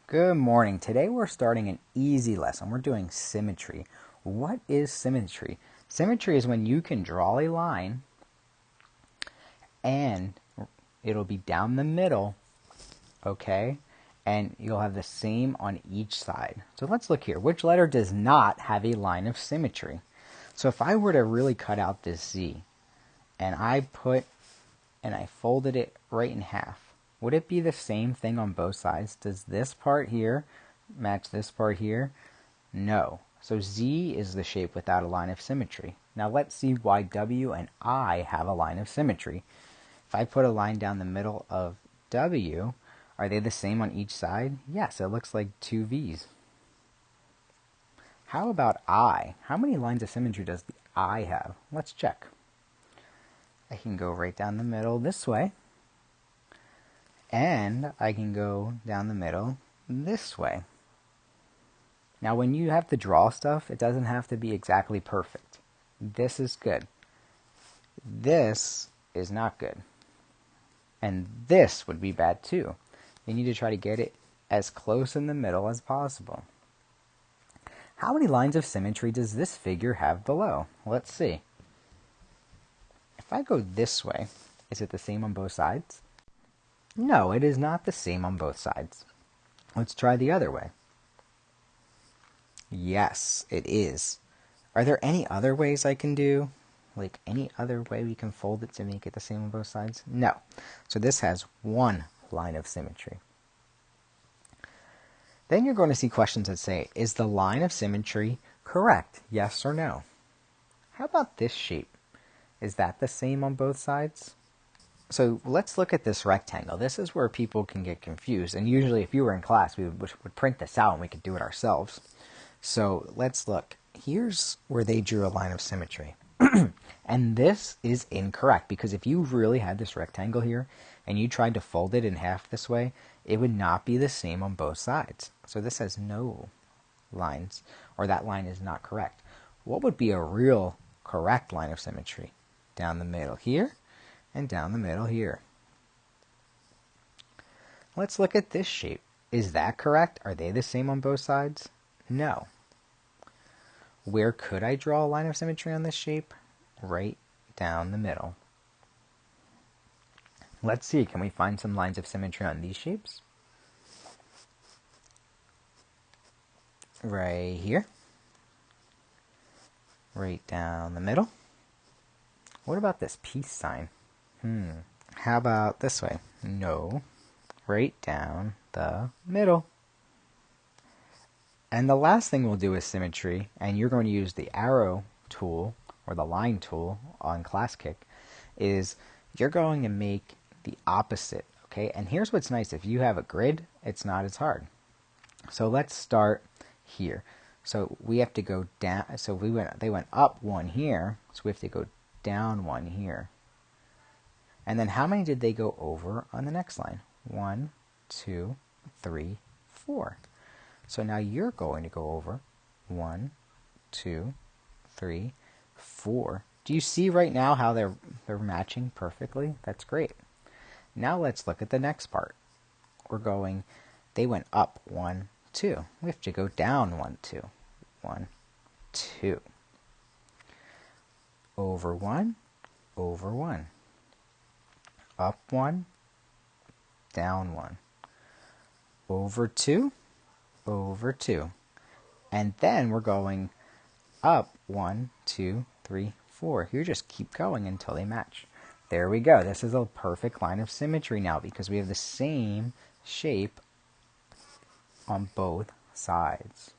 Good morning. Today we're starting an easy lesson. We're doing symmetry. What is symmetry? Symmetry is when you can draw a line and it'll be down the middle, okay? And you'll have the same on each side. So let's look here. Which letter does not have a line of symmetry? So if I were to really cut out this Z and I folded it right in half, would it be the same thing on both sides? Does this part here match this part here? No. So Z is the shape without a line of symmetry. Now let's see why W and I have a line of symmetry. If I put a line down the middle of W, are they the same on each side? Yes, it looks like two V's. How about I? How many lines of symmetry does the I have? Let's check. I can go right down the middle this way. And I can go down the middle this way. Now when you have to draw stuff, it doesn't have to be exactly perfect. This is good. This is not good. And this would be bad too. You need to try to get it as close in the middle as possible. How many lines of symmetry does this figure have below? Let's see. If I go this way, is it the same on both sides? No, it is not the same on both sides. Let's try the other way. Yes, it is. Are there any other ways I can do? Like any other way we can fold it to make it the same on both sides? No. So this has one line of symmetry. Then you're going to see questions that say, is the line of symmetry correct? Yes or no? How about this shape? Is that the same on both sides? So let's look at this rectangle. This is where people can get confused. And usually if you were in class, we would print this out and we could do it ourselves. So let's look. Here's where they drew a line of symmetry. And this is incorrect because if you really had this rectangle here and you tried to fold it in half this way, it would not be the same on both sides. So this has no lines, or that line is not correct. What would be a real correct line of symmetry? Down the middle here and down the middle here. Let's look at this shape. Is that correct? Are they the same on both sides? No. Where could I draw a line of symmetry on this shape? Right down the middle. Let's see, can we find some lines of symmetry on these shapes? Right here. Right down the middle. What about this peace sign? How about this way? No. Right down the middle. And the last thing we'll do is symmetry, and you're going to use the arrow tool or the line tool on ClassKick, is you're going to make the opposite, okay? And here's what's nice. If you have a grid, it's not as hard. So let's start here. So we have to go down. So they went up one here, so we have to go down one here. And then how many did they go over on the next line? 1, 2, 3, 4. So now you're going to go over 1, 2, 3, 4. Do you see right now how they're matching perfectly? That's great. Now let's look at the next part. They went up 1, 2. We have to go down 1, 2. 1, 2. Over 1, over 1. Up 1, down 1. Over 2, over 2. And then we're going up 1, 2, 3, 4. You just keep going until they match. There we go. This is a perfect line of symmetry now because we have the same shape on both sides.